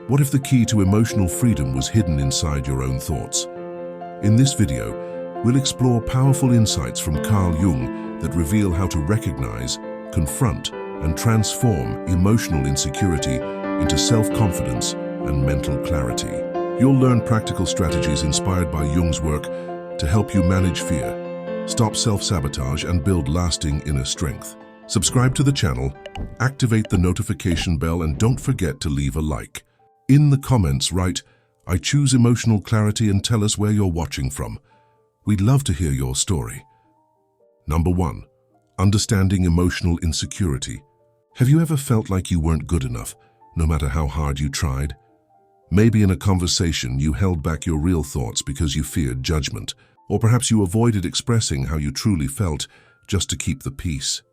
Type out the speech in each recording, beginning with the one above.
What if the key to emotional freedom was hidden inside your own thoughts? In this video, we'll explore powerful insights from Carl Jung that reveal how to recognize, confront, and transform emotional insecurity into self-confidence and mental clarity. You'll learn practical strategies inspired by Jung's work to help you manage fear, stop self-sabotage, and build lasting inner strength. Subscribe to the channel, activate the notification bell, and don't forget to leave a like. In the comments, write, "I choose emotional clarity," and tell us where you're watching from. We'd love to hear your story. Number 1. Understanding emotional insecurity. Have you ever felt like you weren't good enough, no matter how hard you tried? Maybe in a conversation you held back your real thoughts because you feared judgment, or perhaps you avoided expressing how you truly felt just to keep the peace.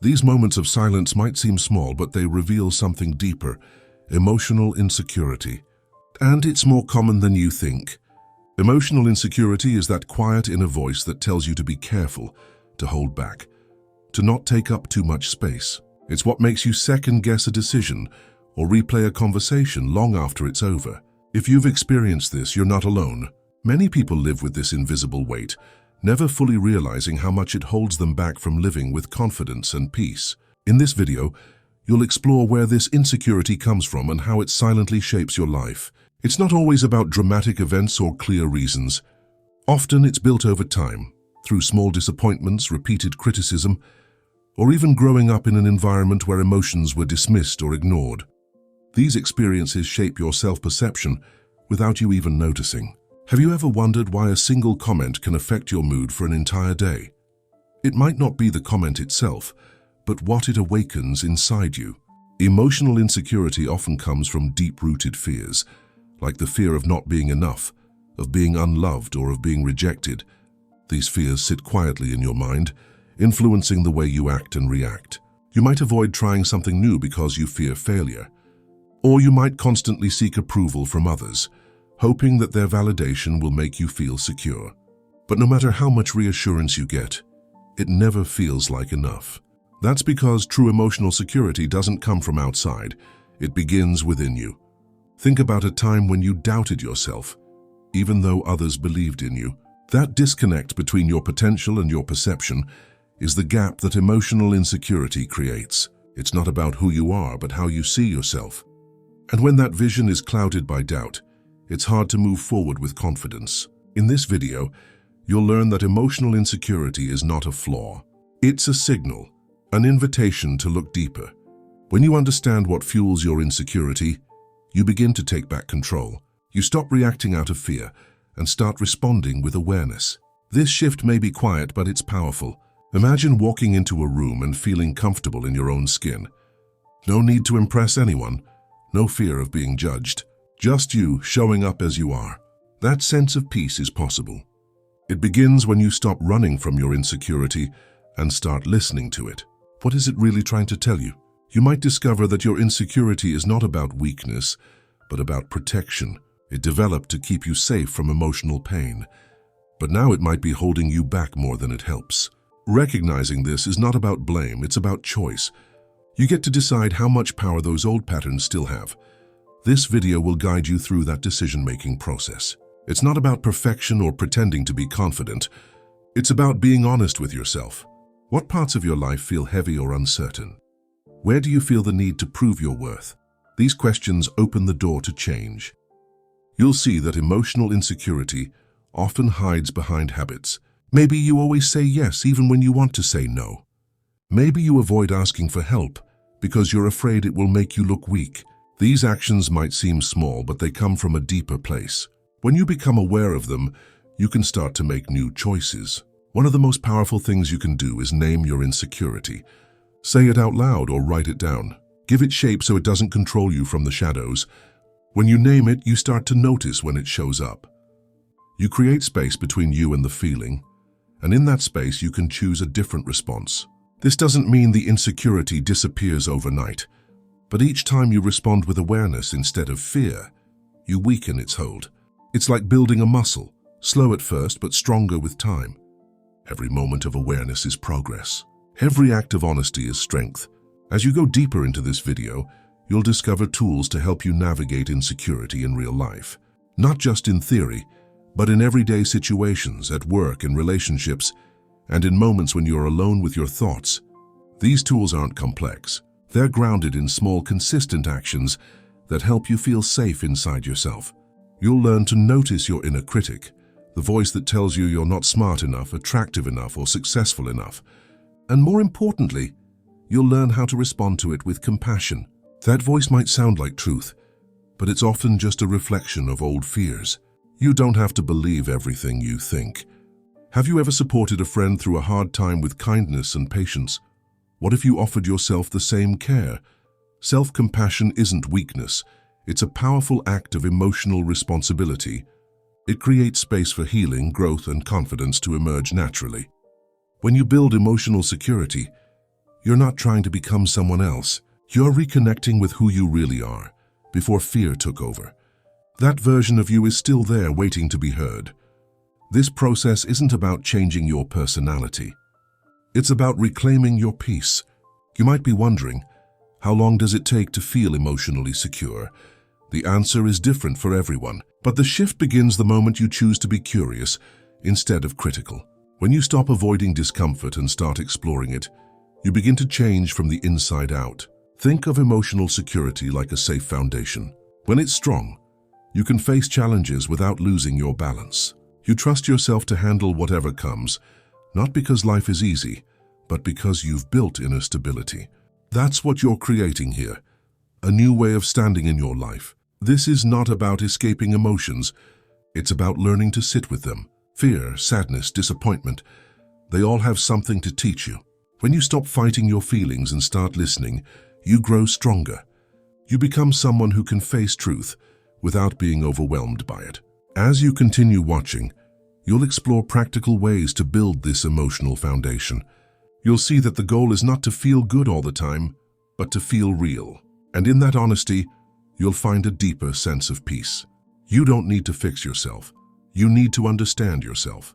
These moments of silence might seem small, but they reveal something deeper: emotional insecurity. And it's more common than you think. Emotional insecurity is that quiet inner voice that tells you to be careful, to hold back, to not take up too much space. It's what makes you second-guess a decision or replay a conversation long after it's over. If you've experienced this, you're not alone. Many people live with this invisible weight, never fully realizing how much it holds them back from living with confidence and peace. In this video, you'll explore where this insecurity comes from and how it silently shapes your life. It's not always about dramatic events or clear reasons. Often it's built over time, through small disappointments, repeated criticism, or even growing up in an environment where emotions were dismissed or ignored. These experiences shape your self-perception without you even noticing. Have you ever wondered why a single comment can affect your mood for an entire day? It might not be the comment itself, but what it awakens inside you. Emotional insecurity often comes from deep-rooted fears, like the fear of not being enough, of being unloved, or of being rejected. These fears sit quietly in your mind, influencing the way you act and react. You might avoid trying something new because you fear failure. Or you might constantly seek approval from others, hoping that their validation will make you feel secure. But no matter how much reassurance you get, it never feels like enough. That's because true emotional security doesn't come from outside. It begins within you. Think about a time when you doubted yourself, even though others believed in you. That disconnect between your potential and your perception is the gap that emotional insecurity creates. It's not about who you are, but how you see yourself. And when that vision is clouded by doubt, it's hard to move forward with confidence. In this video, you'll learn that emotional insecurity is not a flaw. It's a signal, an invitation to look deeper. When you understand what fuels your insecurity, you begin to take back control. You stop reacting out of fear and start responding with awareness. This shift may be quiet, but it's powerful. Imagine walking into a room and feeling comfortable in your own skin. No need to impress anyone, no fear of being judged. Just you showing up as you are. That sense of peace is possible. It begins when you stop running from your insecurity and start listening to it. What is it really trying to tell you? You might discover that your insecurity is not about weakness, but about protection. It developed to keep you safe from emotional pain. But now it might be holding you back more than it helps. Recognizing this is not about blame, it's about choice. You get to decide how much power those old patterns still have. This video will guide you through that decision-making process. It's not about perfection or pretending to be confident. It's about being honest with yourself. What parts of your life feel heavy or uncertain? Where do you feel the need to prove your worth? These questions open the door to change. You'll see that emotional insecurity often hides behind habits. Maybe you always say yes even when you want to say no. Maybe you avoid asking for help because you're afraid it will make you look weak. These actions might seem small, but they come from a deeper place. When you become aware of them, you can start to make new choices. One of the most powerful things you can do is name your insecurity. Say it out loud or write it down. Give it shape so it doesn't control you from the shadows. When you name it, you start to notice when it shows up. You create space between you and the feeling, and in that space you can choose a different response. This doesn't mean the insecurity disappears overnight, but each time you respond with awareness instead of fear, you weaken its hold. It's like building a muscle, slow at first but stronger with time. Every moment of awareness is progress. Every act of honesty is strength. As you go deeper into this video, you'll discover tools to help you navigate insecurity in real life. Not just in theory, but in everyday situations, at work, in relationships, and in moments when you're alone with your thoughts. These tools aren't complex. They're grounded in small, consistent actions that help you feel safe inside yourself. You'll learn to notice your inner critic, the voice that tells you you're not smart enough, attractive enough, or successful enough. And more importantly, you'll learn how to respond to it with compassion. That voice might sound like truth, but it's often just a reflection of old fears. You don't have to believe everything you think. Have you ever supported a friend through a hard time with kindness and patience? What if you offered yourself the same care? Self-compassion isn't weakness. It's a powerful act of emotional responsibility. It creates space for healing, growth, and confidence to emerge naturally. When you build emotional security, you're not trying to become someone else. You're reconnecting with who you really are, before fear took over. That version of you is still there, waiting to be heard. This process isn't about changing your personality. It's about reclaiming your peace. You might be wondering, how long does it take to feel emotionally secure? The answer is different for everyone, but the shift begins the moment you choose to be curious instead of critical. When you stop avoiding discomfort and start exploring it, you begin to change from the inside out. Think of emotional security like a safe foundation. When it's strong, you can face challenges without losing your balance. You trust yourself to handle whatever comes, not because life is easy, but because you've built inner stability. That's what you're creating here, a new way of standing in your life. This is not about escaping emotions. It's about learning to sit with them. Fear, sadness, disappointment, they all have something to teach you. When you stop fighting your feelings and start listening, you grow stronger. You become someone who can face truth without being overwhelmed by it. As you continue watching, you'll explore practical ways to build this emotional foundation. You'll see that the goal is not to feel good all the time, but to feel real. And in that honesty, you'll find a deeper sense of peace. You don't need to fix yourself. You need to understand yourself.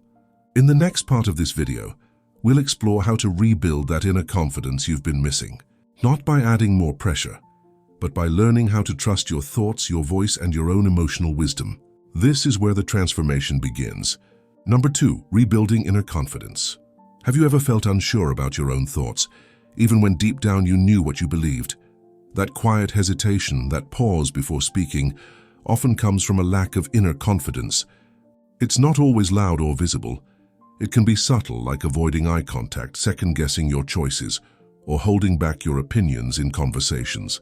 In the next part of this video, we'll explore how to rebuild that inner confidence you've been missing. Not by adding more pressure, but by learning how to trust your thoughts, your voice, and your own emotional wisdom. This is where the transformation begins. Number 2, rebuilding inner confidence. Have you ever felt unsure about your own thoughts, even when deep down you knew what you believed? That quiet hesitation, that pause before speaking, often comes from a lack of inner confidence. It's not always loud or visible. It can be subtle, like avoiding eye contact, second-guessing your choices, or holding back your opinions in conversations.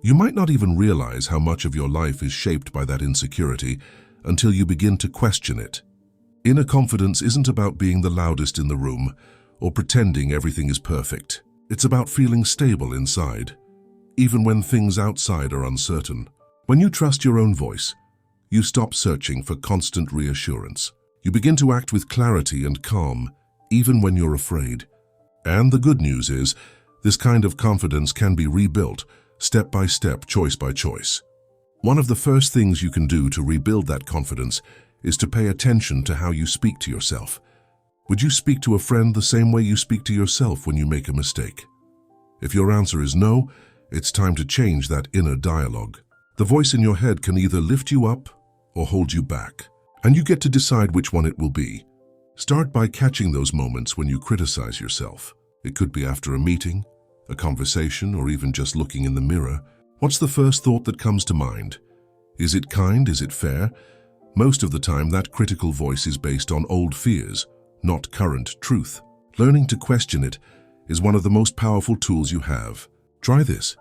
You might not even realize how much of your life is shaped by that insecurity until you begin to question it. Inner confidence isn't about being the loudest in the room or pretending everything is perfect. It's about feeling stable inside, even when things outside are uncertain. When you trust your own voice, you stop searching for constant reassurance. You begin to act with clarity and calm, even when you're afraid. And the good news is, this kind of confidence can be rebuilt, step by step, choice by choice. One of the first things you can do to rebuild that confidence is to pay attention to how you speak to yourself. Would you speak to a friend the same way you speak to yourself when you make a mistake? If your answer is no, it's time to change that inner dialogue. The voice in your head can either lift you up or hold you back, and you get to decide which one it will be. Start by catching those moments when you criticize yourself. It could be after a meeting, a conversation, or even just looking in the mirror. What's the first thought that comes to mind? Is it kind? Is it fair? Most of the time, that critical voice is based on old fears, not current truth. Learning to question it is one of the most powerful tools you have. Try this.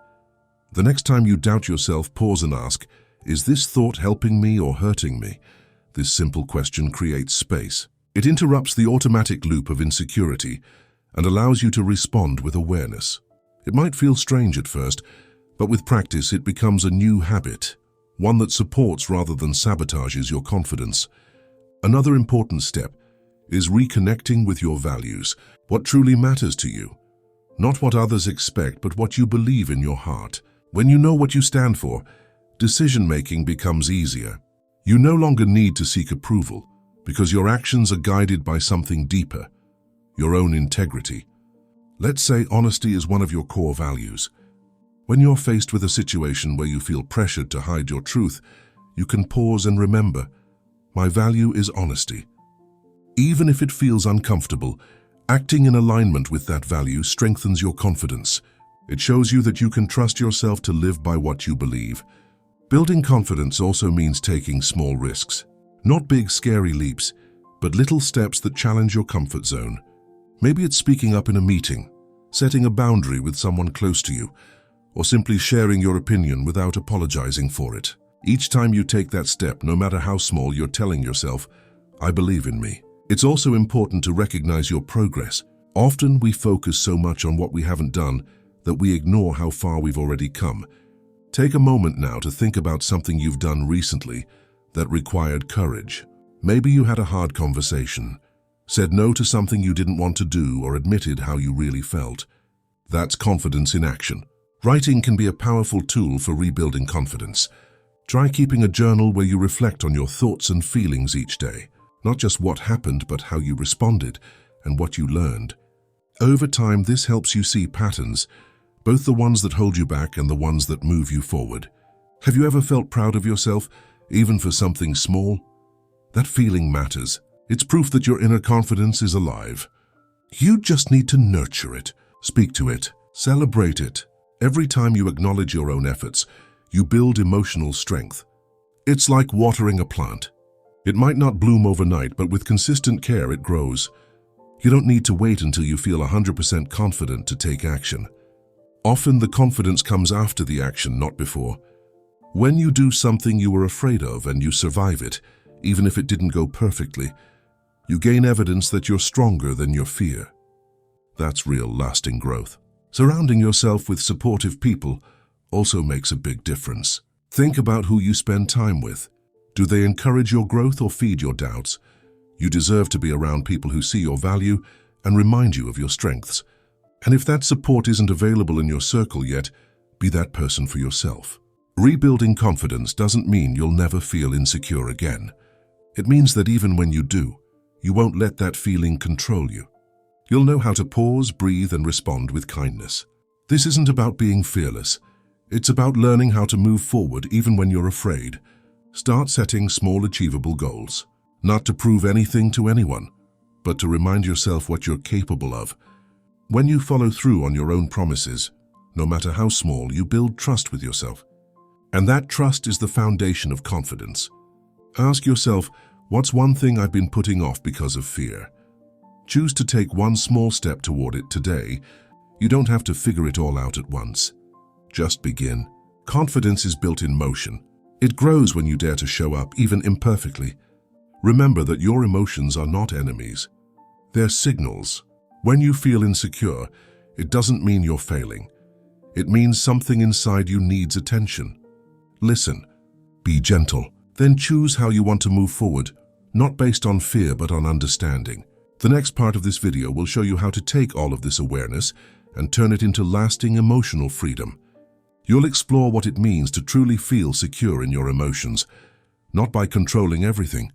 The next time you doubt yourself, pause and ask, is this thought helping me or hurting me? This simple question creates space. It interrupts the automatic loop of insecurity and allows you to respond with awareness. It might feel strange at first, but with practice it becomes a new habit, one that supports rather than sabotages your confidence. Another important step is reconnecting with your values, what truly matters to you. Not what others expect, but what you believe in your heart. When you know what you stand for, decision-making becomes easier. You no longer need to seek approval because your actions are guided by something deeper, your own integrity. Let's say honesty is one of your core values. When you're faced with a situation where you feel pressured to hide your truth, you can pause and remember, my value is honesty. Even if it feels uncomfortable, acting in alignment with that value strengthens your confidence. It shows you that you can trust yourself to live by what you believe. Building confidence also means taking small risks. Not big, scary leaps, but little steps that challenge your comfort zone. Maybe it's speaking up in a meeting, setting a boundary with someone close to you, or simply sharing your opinion without apologizing for it. Each time you take that step, no matter how small, you're telling yourself, I believe in me. It's also important to recognize your progress. Often we focus so much on what we haven't done that we ignore how far we've already come. Take a moment now to think about something you've done recently that required courage. Maybe you had a hard conversation, said no to something you didn't want to do, or admitted how you really felt. That's confidence in action. Writing can be a powerful tool for rebuilding confidence. Try keeping a journal where you reflect on your thoughts and feelings each day. Not just what happened, but how you responded and what you learned. Over time, this helps you see patterns, both the ones that hold you back and the ones that move you forward. Have you ever felt proud of yourself, even for something small? That feeling matters. It's proof that your inner confidence is alive. You just need to nurture it, speak to it, celebrate it. Every time you acknowledge your own efforts, you build emotional strength. It's like watering a plant. It might not bloom overnight, but with consistent care it grows. You don't need to wait until you feel 100% confident to take action. Often the confidence comes after the action, not before. When you do something you were afraid of and you survive it, even if it didn't go perfectly, you gain evidence that you're stronger than your fear. That's real, lasting growth. Surrounding yourself with supportive people also makes a big difference. Think about who you spend time with. Do they encourage your growth or feed your doubts? You deserve to be around people who see your value and remind you of your strengths. And if that support isn't available in your circle yet, be that person for yourself. Rebuilding confidence doesn't mean you'll never feel insecure again. It means that even when you do, you won't let that feeling control you. You'll know how to pause, breathe, and respond with kindness. This isn't about being fearless. It's about learning how to move forward even when you're afraid. Start setting small, achievable goals. Not to prove anything to anyone, but to remind yourself what you're capable of. When you follow through on your own promises, no matter how small, you build trust with yourself. And that trust is the foundation of confidence. Ask yourself, what's one thing I've been putting off because of fear? Choose to take one small step toward it today. You don't have to figure it all out at once. Just begin. Confidence is built in motion. It grows when you dare to show up, even imperfectly. Remember that your emotions are not enemies. They're signals. When you feel insecure, it doesn't mean you're failing. It means something inside you needs attention. Listen. Be gentle. Then choose how you want to move forward, not based on fear but on understanding. The next part of this video will show you how to take all of this awareness and turn it into lasting emotional freedom. You'll explore what it means to truly feel secure in your emotions, not by controlling everything,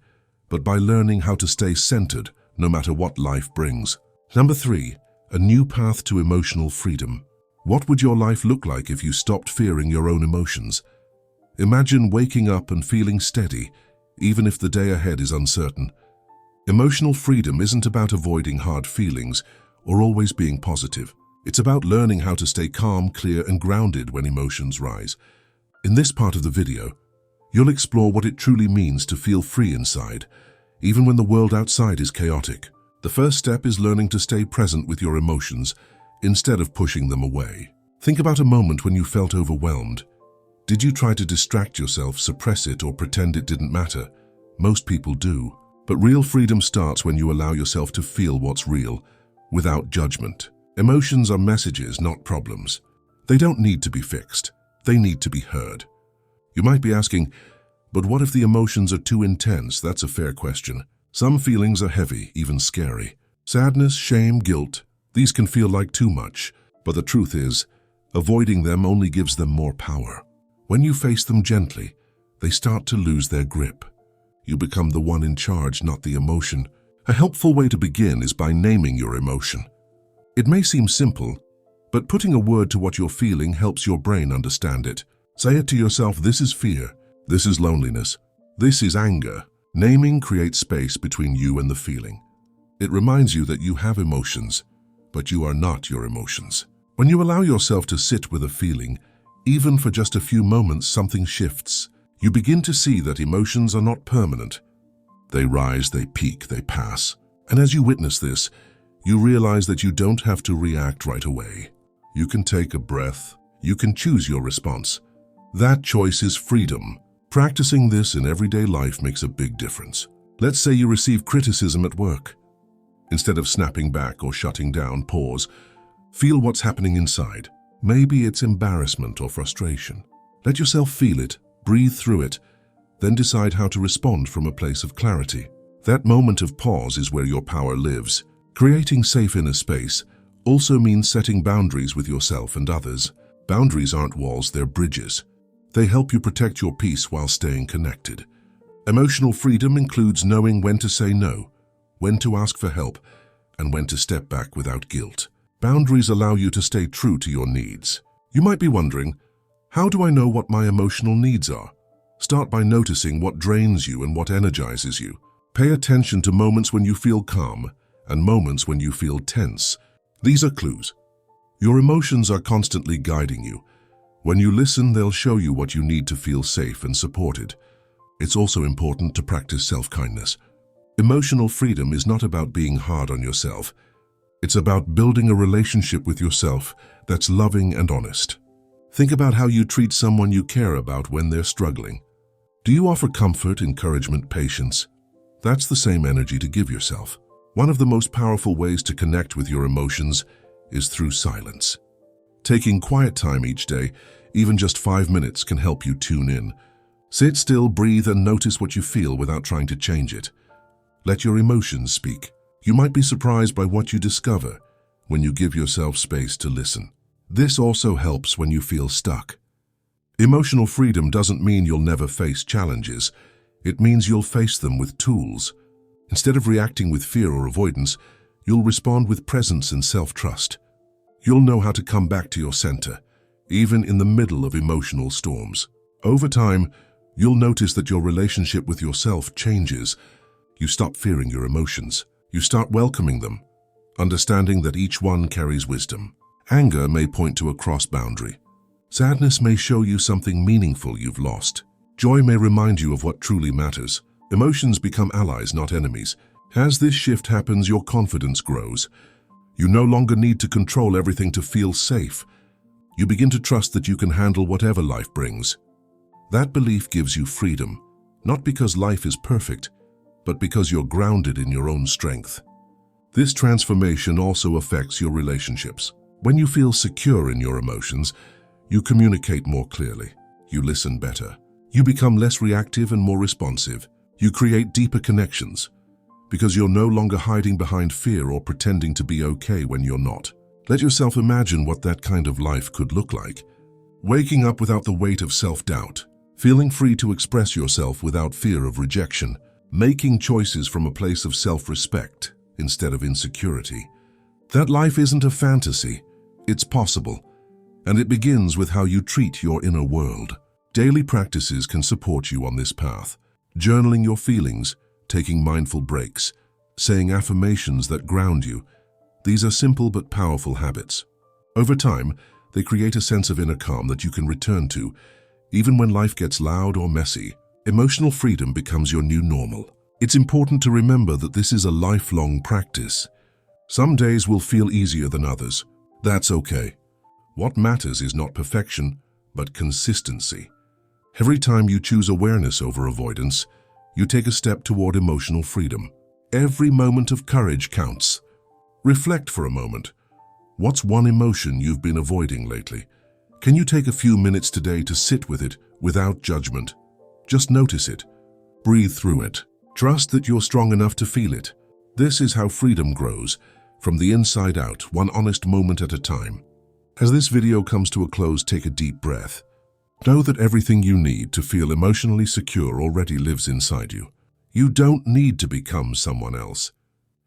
but by learning how to stay centered no matter what life brings. Number 3, a new path to emotional freedom. What would your life look like if you stopped fearing your own emotions? Imagine waking up and feeling steady, even if the day ahead is uncertain. Emotional freedom isn't about avoiding hard feelings or always being positive. It's about learning how to stay calm, clear, and grounded when emotions rise. In this part of the video, you'll explore what it truly means to feel free inside, even when the world outside is chaotic. The first step is learning to stay present with your emotions instead of pushing them away. Think about a moment when you felt overwhelmed. Did you try to distract yourself, suppress it, or pretend it didn't matter? Most people do. But real freedom starts when you allow yourself to feel what's real, without judgment. Emotions are messages, not problems. They don't need to be fixed. They need to be heard. You might be asking, but what if the emotions are too intense? That's a fair question. Some feelings are heavy, even scary. Sadness, shame, guilt, these can feel like too much. But the truth is, avoiding them only gives them more power. When you face them gently, they start to lose their grip. You become the one in charge, not the emotion. A helpful way to begin is by naming your emotion. It may seem simple, But putting a word to what you're feeling helps your brain understand it. Say it to yourself, this is fear, this is loneliness, this is anger. Naming creates space between you and the feeling. It reminds you that you have emotions, but you are not your emotions. When you allow yourself to sit with a feeling, even for just a few moments, something shifts. You begin to see that emotions are not permanent. They rise, they peak, they pass. And as you witness this, you realize that you don't have to react right away. You can take a breath. You can choose your response. That choice is freedom. Practicing this in everyday life makes a big difference. Let's say you receive criticism at work. Instead of snapping back or shutting down, pause. Feel what's happening inside. Maybe it's embarrassment or frustration. Let yourself feel it, breathe through it, then decide how to respond from a place of clarity. That moment of pause is where your power lives. Creating safe inner space also means setting boundaries with yourself and others. Boundaries aren't walls, they're bridges. They help you protect your peace while staying connected. Emotional freedom includes knowing when to say no, when to ask for help, and when to step back without guilt. Boundaries allow you to stay true to your needs. You might be wondering, how do I know what my emotional needs are? Start by noticing what drains you and what energizes you. Pay attention to moments when you feel calm and moments when you feel tense. These are clues. Your emotions are constantly guiding you. When you listen, they'll show you what you need to feel safe and supported. It's also important to practice self-kindness. Emotional freedom is not about being hard on yourself. It's about building a relationship with yourself that's loving and honest. Think about how you treat someone you care about when they're struggling. Do you offer comfort, encouragement, patience? That's the same energy to give yourself. One of the most powerful ways to connect with your emotions is through silence. Taking quiet time each day, even just 5 minutes, can help you tune in. Sit still, breathe, and notice what you feel without trying to change it. Let your emotions speak. You might be surprised by what you discover when you give yourself space to listen. This also helps when you feel stuck. Emotional freedom doesn't mean you'll never face challenges. It means you'll face them with tools. Instead of reacting with fear or avoidance, you'll respond with presence and self-trust. You'll know how to come back to your center, even in the middle of emotional storms. Over time, you'll notice that your relationship with yourself changes. You stop fearing your emotions. You start welcoming them, understanding that each one carries wisdom. Anger may point to a cross boundary. Sadness may show you something meaningful you've lost. Joy may remind you of what truly matters. Emotions become allies, not enemies. As this shift happens, your confidence grows. You no longer need to control everything to feel safe. You begin to trust that you can handle whatever life brings. That belief gives you freedom, not because life is perfect, but because you're grounded in your own strength. This transformation also affects your relationships. When you feel secure in your emotions, you communicate more clearly. You listen better. You become less reactive and more responsive. You create deeper connections because you're no longer hiding behind fear or pretending to be okay when you're not. Let yourself imagine what that kind of life could look like. Waking up without the weight of self-doubt, feeling free to express yourself without fear of rejection, making choices from a place of self-respect instead of insecurity. That life isn't a fantasy, it's possible, and it begins with how you treat your inner world. Daily practices can support you on this path. Journaling your feelings, taking mindful breaks, saying affirmations that ground you. These are simple but powerful habits. Over time, they create a sense of inner calm that you can return to, even when life gets loud or messy. Emotional freedom becomes your new normal. It's important to remember that this is a lifelong practice. Some days will feel easier than others. That's okay. What matters is not perfection, but consistency. Every time you choose awareness over avoidance, you take a step toward emotional freedom. Every moment of courage counts. Reflect for a moment. What's one emotion you've been avoiding lately? Can you take a few minutes today to sit with it without judgment? Just notice it. Breathe through it. Trust that you're strong enough to feel it. This is how freedom grows, from the inside out, one honest moment at a time. As this video comes to a close, take a deep breath. Know that everything you need to feel emotionally secure already lives inside you. You don't need to become someone else.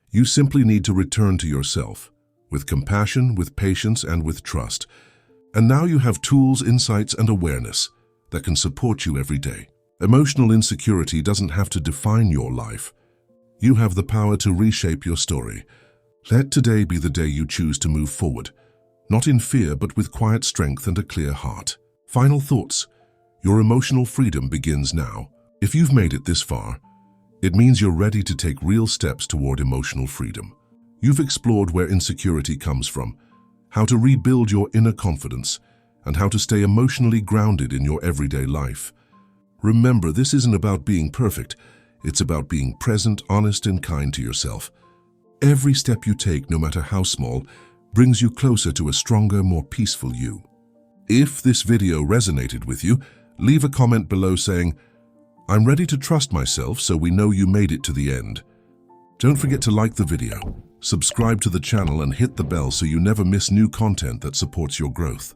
You simply need to return to yourself with compassion, with patience, and with trust. And now you have tools, insights, and awareness that can support you every day. Emotional insecurity doesn't have to define your life. You have the power to reshape your story. Let today be the day you choose to move forward, not in fear, but with quiet strength and a clear heart. Final thoughts. Your emotional freedom begins now. If you've made it this far, it means you're ready to take real steps toward emotional freedom. You've explored where insecurity comes from, how to rebuild your inner confidence, and how to stay emotionally grounded in your everyday life. Remember, this isn't about being perfect. It's about being present, honest, and kind to yourself. Every step you take, no matter how small, brings you closer to a stronger, more peaceful you. If this video resonated with you, leave a comment below saying, "I'm ready to trust myself," so we know you made it to the end. Don't forget to like the video, subscribe to the channel, and hit the bell so you never miss new content that supports your growth.